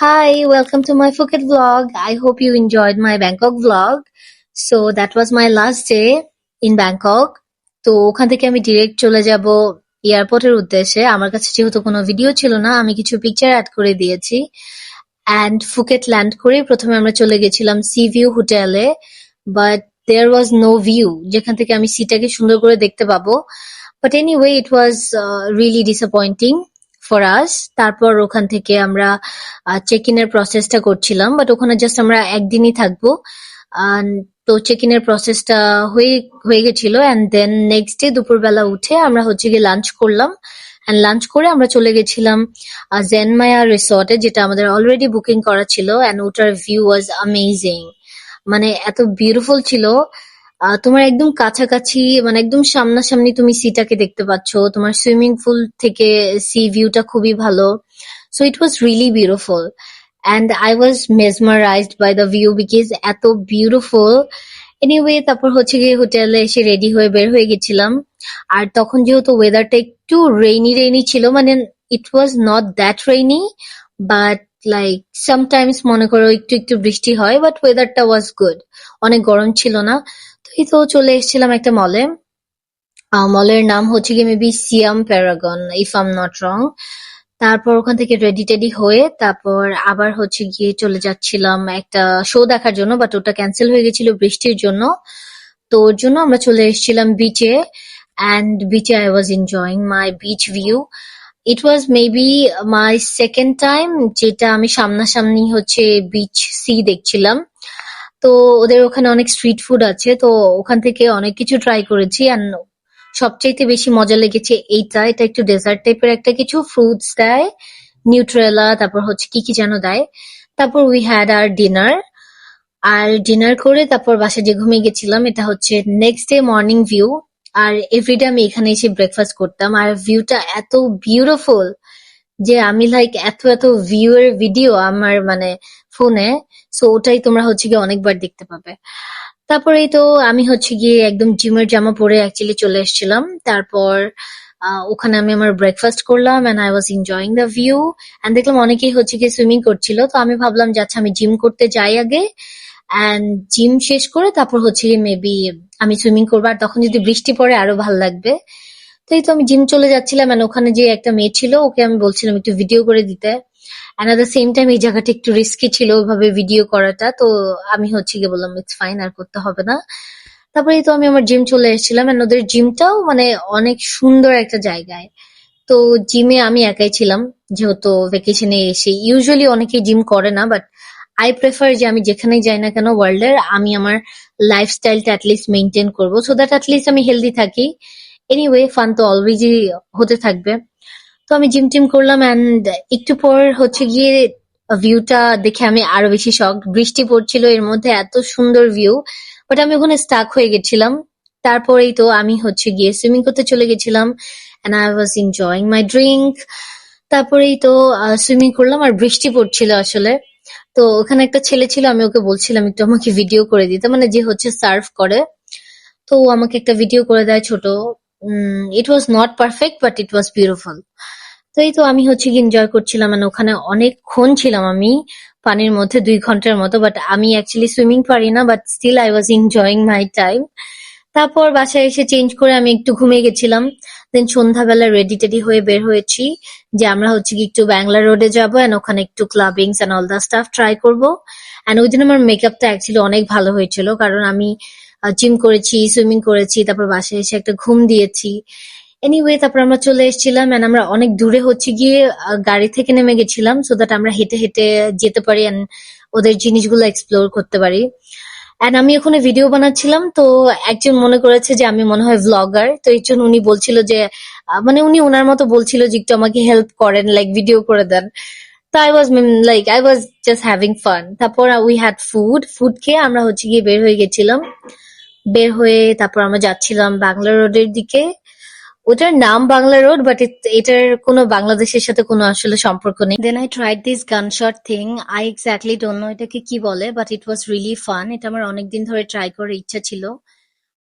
Hi, welcome to my Phuket vlog. I hope you enjoyed my Bangkok vlog. So that was my last day in Bangkok. তো ওখান থেকে আমি direct চলে যাব এয়ারপোর্টের উদ্দেশ্যে। আমার কাছে যেহেতু কোনো ভিডিও ছিল না, আমি কিছু পিকচার অ্যাড করে দিয়েছি। অ্যান্ড ফুকেট ল্যান্ড করে প্রথমে আমরা চলে গেছিলাম সি ভিউ হোটেলে, but there was no view যেখান থেকে আমি সিটাকে সুন্দর করে দেখতে পাবো। But anyway it was really disappointing for us. তারপর ওখান থেকে আমরা চেক ইনের প্রসেসটা করছিলাম, বাট ওখানে জাস্ট আমরা একদিনই থাকবো। তো চেক ইনের প্রসেসটা হয়ে হয়ে গেছিল, অ্যান্ড দেন নেক্সট ডে দুপুরবেলা উঠে আমরা হচ্ছে গিয়ে লাঞ্চ করলাম। অ্যান্ড লাঞ্চ করে আমরা চলে গেছিলাম জেনমায়া রিসর্টে, যেটা আমাদের অলরেডি বুকিং করা ছিল। অ্যান্ড ওটার ভিউ ওয়াজ অ্যামেজিং, মানে এত বিউটিফুল ছিল। তোমার একদম কাছাকাছি, মানে একদম সামনাসামনি তুমি সিটাকে দেখতে পাচ্ছ। তোমার সুইমিং পুল থেকে সি ভিউটা খুবই ভালো। So it was really beautiful and I was mesmerized by the view because এত বিউটিফুল। এনিওয়ে তারপর হচ্ছে গিয়ে হোটেলে এসে রেডি হয়ে বের হয়ে গেছিলাম। আর তখন যেহেতু ওয়েদারটা একটু রেইনি রেইনি ছিল, মানে it was not that rainy, but like sometimes মনে করো একটু একটু বৃষ্টি হয়, বাট ওয়েদারটা ওয়াজ গুড। অনেক গরম ছিল না। তো এই তো চলে এসেছিলাম একটা মলে। মলের নাম হচ্ছে গিয়ে maybe Siam Paragon, if I am not wrong. তারপর ওখান থেকে রেডি টেডি হয়ে তারপর আবার হচ্ছে গিয়ে চলে যাচ্ছিলাম একটা শো দেখার জন্য, বাট ওটা ক্যান্সেল হয়ে গেছিল বৃষ্টির জন্য। তো ওর জন্য আমরা চলে এসেছিলাম বিচে। অ্যান্ড বিচে I was enjoying my beach view. It was maybe my second time যেটা আমি সামনাসামনি হচ্ছে বিচ সি দেখছিলাম। তো ওদের ওখানে অনেক স্ট্রিট ফুড আছে, তো ওখান থেকে অনেক কিছু ট্রাই করেছি। অ্যান্ড সবচাইতে বেশি মজা লেগেছে এটা একটু ডেজার্ট টাইপের একটা কিছু ফ্রুটস দেয়, নিউট্রেলা, তারপর হচ্ছে কি কি যেন দেয়। তারপর উই হ্যাড আর ডিনার। আর ডিনার করে তারপর বাসায় যে ঘুমিয়ে গেছিলাম। এটা হচ্ছে নেক্সট ডে মর্নিং ভিউ। আর এভরিডে আমি এখানে এসে ব্রেকফাস্ট করতাম, আর ভিউটা এত বিউটিফুল যে আমি লাইক এত এত ভিউ এর ভিডিও আমার মানে ফোনে। সো ওটাই তোমরা হচ্ছে গিয়ে অনেকবার দেখতে পাবে। তারপরেই তো আমি হচ্ছে গিয়ে একদম জিমের জামা পরে অ্যাকচুয়ালি চলে এসেছিলাম। তারপর ওখানে আমি আমার ব্রেকফাস্ট করলাম and I was enjoying the view. And দেখলাম অনেকেই হচ্ছে গিয়ে সুইমিং করছিল, তো আমি ভাবলাম যে আচ্ছা আমি জিম করতে যাই আগে, অ্যান্ড জিম শেষ করে তারপর হচ্ছে গিয়ে মেবি আমি সুইমিং করবো। আর তখন যদি বৃষ্টি পড়ে আরো ভালো লাগবে। তো এই তো আমি জিম চলে যাচ্ছিলাম, and ওখানে যে একটা মেয়ে ছিল ওকে আমি বলছিলাম একটু ভিডিও করে দিতে। And at the same time এই জায়গাটা একটু রিস্কি ছিল ওইভাবে ভিডিও করাটা, তো আমি হচ্ছে গিয়ে বললাম ইটস ফাইন, আর করতে হবে না। তারপরে তো আমি আমার জিম চলে এসেছিলাম, and ওদের জিমটাও মানে অনেক সুন্দর একটা জায়গায়। তো জিমে আমি একাই ছিলাম, যেহেতু ভ্যাকেশনে এসে ইউজুয়ালি অনেকেই জিম করে না, বাট আই প্রেফার যে আমি যেখানেই যাই না কেন ওয়ার্ল্ডের, আমি আমার লাইফস্টাইলটা অ্যাটলিস্ট মেনটেন করবো, সো দ্যাট অ্যাটলিস্ট আমি হেলদি থাকি। এনিওয়ে ফান তো অলওয়েজই হতে থাকবে। তো আমি জিম টিম করলাম, অ্যান্ড একটু পর হচ্ছে গিয়ে ভিউটা দেখে আমি আরো বেশি শকড। বৃষ্টি পড়ছিল এর মধ্যে, এত সুন্দর ভিউ, বাট আমি ওখানে স্টাক হয়ে গেছিলাম। তারপরেই তো আমি হচ্ছে গিয়ে সুইমিং করতে চলে গেছিলাম, and I was enjoying my drink. তারপরেই তো সুইমিং করলাম, আর বৃষ্টি পড়ছিল আসলে। তো ওখানে একটা ছেলে ছিল, আমি ওকে বলছিলাম একটু আমাকে ভিডিও করে দিতে, মানে যে হচ্ছে সার্ভ করে। তো ও আমাকে একটা ভিডিও করে দেয় ছোট। It was not perfect but it was beautiful. তো এই তো আমি হচ্ছে কি এনজয় করছিলাম, মানে ওখানে অনেকক্ষণ ছিলাম আমি পানির মধ্যে, 2 ঘন্টার মতো। বাট আমি অ্যাকচুয়ালি সুইমিং পারি না, but still I was enjoying my time. তারপর বাসায় এসে চেঞ্জ করে আমি একটু ঘুমিয়ে গেছিলাম। দেন সন্ধ্যাবেলা রেডি টেডি হয়ে বের হয়েছি যে আমরা হচ্ছে কি একটু বাংলা রোডে যাবো, এন্ড ওখানে একটু clubbings and all the stuff try করবো। এন্ড ওই দিন আমার মেকআপটা অ্যাকচুয়ালি অনেক ভালো হয়েছিল, কারণ আমি জিম করেছি, সুইমিং করেছি, তারপর বাসায় এসে একটা ঘুম দিয়েছি। এনিওয়ে তারপর আমরা চলে এসেছিলাম, এন্ড আমরা অনেক দূরে হচ্ছে গিয়ে গাড়ি থেকে নেমে গেছিলাম, সো দ্যাট আমরা হেঁটে হেঁটে যেতে পারি এন্ড ওদের জিনিসগুলো এক্সপ্লোর করতে পারি। এন্ড আমি ওখানে ভিডিও বানাচ্ছিলাম, তো একজন মনে করেছে যে আমি মনে হয় ভ্লগার, তো এই জন্য উনি বলছিল যে মানে উনি ওনার মতো বলছিল যে একটু আমাকে হেল্প করেন, লাইক ভিডিও করে দেন। তো I was just having fun. তারপর উই হ্যাড ফুড খেয়ে আমরা হচ্ছে গিয়ে বের হয়ে গেছিলাম। বের হয়ে তারপর আমরা যাচ্ছিলাম বাংলা রোডের দিকে। ওটার নাম বাংলা রোড, বাট এটার কোনো বাংলাদেশের সাথে কোনো আসলে সম্পর্ক নেই। Then I tried this gunshot thing. I exactly don't know এটাকে কি বলে, but it was really fun. এটা আমার অনেকদিন ধরে ট্রাই করার ইচ্ছা ছিল,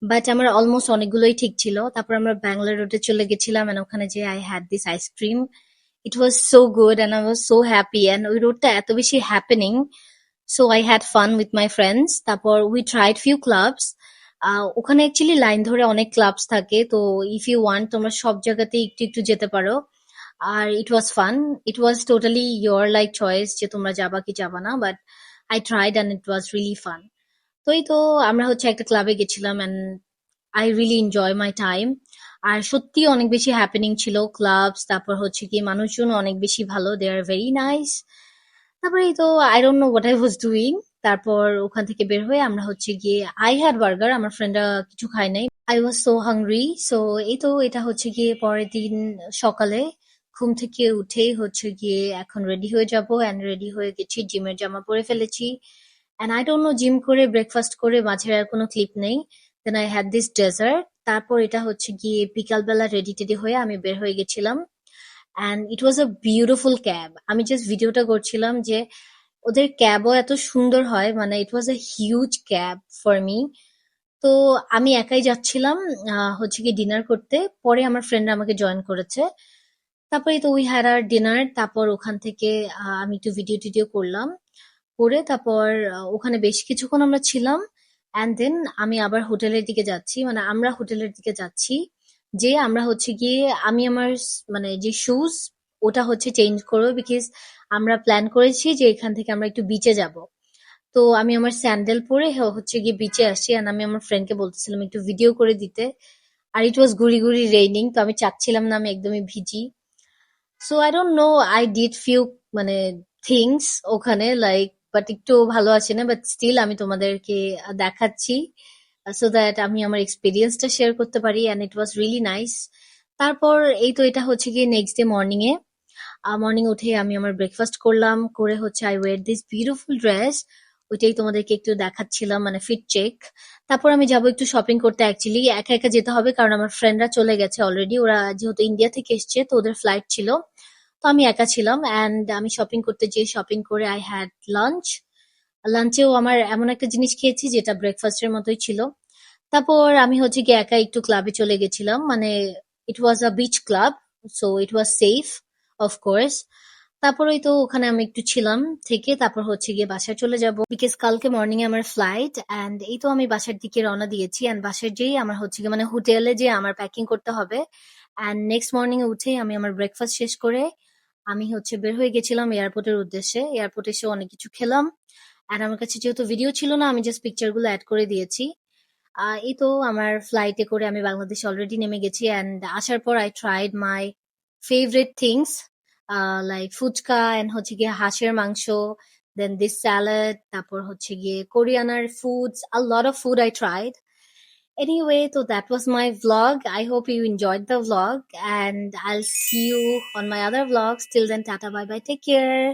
বাট আমার অলমোস্ট অনেকগুলোই ঠিক ছিল। তারপর আমরা বাংলা রোডে চলে গেছিলাম, and ওখানে যে I had this ice cream. It was so good and I was so happy and ওই রোডটা এত বেশি happening. So I had fun with my friends. তারপর we tried few clubs. ওখানে অ্যাকচুয়ালি লাইন ধরে অনেক ক্লাবস থাকে, তো ইফ ইউ ওয়ান্ট তোমরা সব জায়গাতে একটু একটু যেতে পারো। আর it was fun, it was totally your like choice যে তোমরা যাবা কি যাবা না, but I tried and it was really fun. তো এই তো আমরা হচ্ছে একটা ক্লাবে গেছিলাম and I really enjoy my time. আর সত্যি অনেক বেশি হ্যাপেনিং ছিল ক্লাবস, তারপর হচ্ছে কি মানুষজন অনেক বেশি ভালো, দে আর ভেরি নাইস। তারপরে এই তো I don't know what I was doing. তারপর ওখান থেকে বের হয়ে আমরা হচ্ছে গিয়ে আই হ্যাড বার্গার, আমার ফ্রেন্ডরা কিছু খায় নাই। I was so hungry. So এই তো এটা হচ্ছে গিয়ে পরের দিন সকালে ঘুম থেকে উঠেই হচ্ছে গিয়ে এখন রেডি হয়ে যাব অ্যান্ড রেডি হয়ে গেছি, জিমের জামা পরে ফেলেছি। And I don't know, gym করে ব্রেকফাস্ট করে মাঝের আর কোনো ক্লিপ নেই। Then I had this dessert. তারপর এটা হচ্ছে গিয়ে বিকালবেলা রেডি টেডি হয়ে আমি বের হয়ে গেছিলাম। And it was a beautiful cab. আমি জাস্ট ভিডিওটা করছিলাম যে ওদের ক্যাবও এত সুন্দর হয়, মানে it was a huge cab for me. তো আমি একাই যাচ্ছিলাম হচ্ছে কি ডিনার করতে, পরে আমার ফ্রেন্ডরা আমাকে জয়েন করেছে। তারপরে তো উই হ্যাড আওয়ার ডিনার। তারপর ওখান থেকে আমি একটু ভিডিও টিডিও করলাম, করে তারপর ওখানে বেশ কিছুক্ষণ আমরা ছিলাম। অ্যান্ড দেন আমি আবার হোটেলের দিকে যাচ্ছি, মানে আমরা হোটেলের দিকে যাচ্ছি, যে আমরা হচ্ছে গিয়ে আমি আমার মানে যে শুজ ওটা হচ্ছে চেঞ্জ করবো, বিকজ আমরা প্ল্যান করেছি যে এখান থেকে আমরা একটু বিচে যাব। তো আমি আমার স্যান্ডেল পরে হচ্ছে গিয়ে বিচে আসছি, আর আমি আমার ফ্রেন্ডকে বলতেছিলাম একটু ভিডিও করে দিতে। আর ইট ওয়াজ গুড়ি গুড়ি রেইনিং, তো আমি চাচ্ছিলাম না আমি একদমই ভিজি। So I don't no, I did few মানে থিংস ওখানে লাইক, বাট একটু ভালো আছে না, বাট স্টিল আমি তোমাদেরকে দেখাচ্ছি সো দ্যাট আমি আমার এক্সপিরিয়েন্সটা শেয়ার করতে পারি, and it was really nice. তারপর এই তো এটা হচ্ছে গিয়ে নেক্সট ডে মর্নিং এ। মর্নিং উঠে আমি আমার ব্রেকফাস্ট করলাম, করে হচ্ছে আই ওয়ের দিস বিউটিফুল ড্রেস, ওইটাই তোমাদেরকে একটু দেখাচ্ছিলাম, মানে ফিট চেক। তারপর আমি যাবো একটু শপিং করতে, অ্যাকচুয়ালি একা একা যেতে হবে কারণ আমার ফ্রেন্ডরা চলে গেছে অলরেডি, ওরা যেহেতু ইন্ডিয়া থেকে এসছে তো ওদের ফ্লাইট ছিল। তো আমি একা ছিলাম অ্যান্ড আমি শপিং করতে যেয়ে শপিং করে আই হ্যাড লাঞ্চ। লাঞ্চেও আমার এমন একটা জিনিস খেয়েছি যেটা ব্রেকফাস্টের মতোই ছিল। তারপর আমি হচ্ছে গিয়ে একা একটু ক্লাবে চলে গেছিলাম, মানে it was a beach club, so it was safe of course. তারপর ওই তো ওখানে আমি একটু ছিলাম, থেকে তারপর হচ্ছে গিয়ে বাসায় চলে যাব, বিকজ কালকে মর্নিং এ আমার ফ্লাইট। অ্যান্ড এই তো আমি বাসার দিকে রওনা দিয়েছি, অ্যান্ড বাসায় যেই আমার হচ্ছে গিয়ে মানে হোটেলে যে আমার প্যাকিং করতে হবে। অ্যান্ড নেক্সট মর্নিং এ উঠে আমি আমার ব্রেকফাস্ট শেষ করে আমি হচ্ছে বের হয়ে গেছিলাম এয়ারপোর্টের উদ্দেশ্যে। এয়ারপোর্টে এসে অনেক কিছু খেলাম, আর আমার কাছে যেহেতু ভিডিও ছিল না আমি জাস্ট পিকচার গুলো অ্যাড করে দিয়েছি। এই তো আমার ফ্লাইটে করে আমি বাংলাদেশে অলরেডি নেমে গেছি, অ্যান্ড আসার পর I tried my favourite things like fuchka and হচ্ছে গিয়ে হাঁসের মাংস, দেন দিস স্যালাড, তারপর হচ্ছে গিয়ে কোরিয়ানার foods, a lot of food I tried. Anyway, so that was my vlog. I hope you enjoyed the vlog and I'll see you on my other vlogs. Till then, tata, bye bye, take care.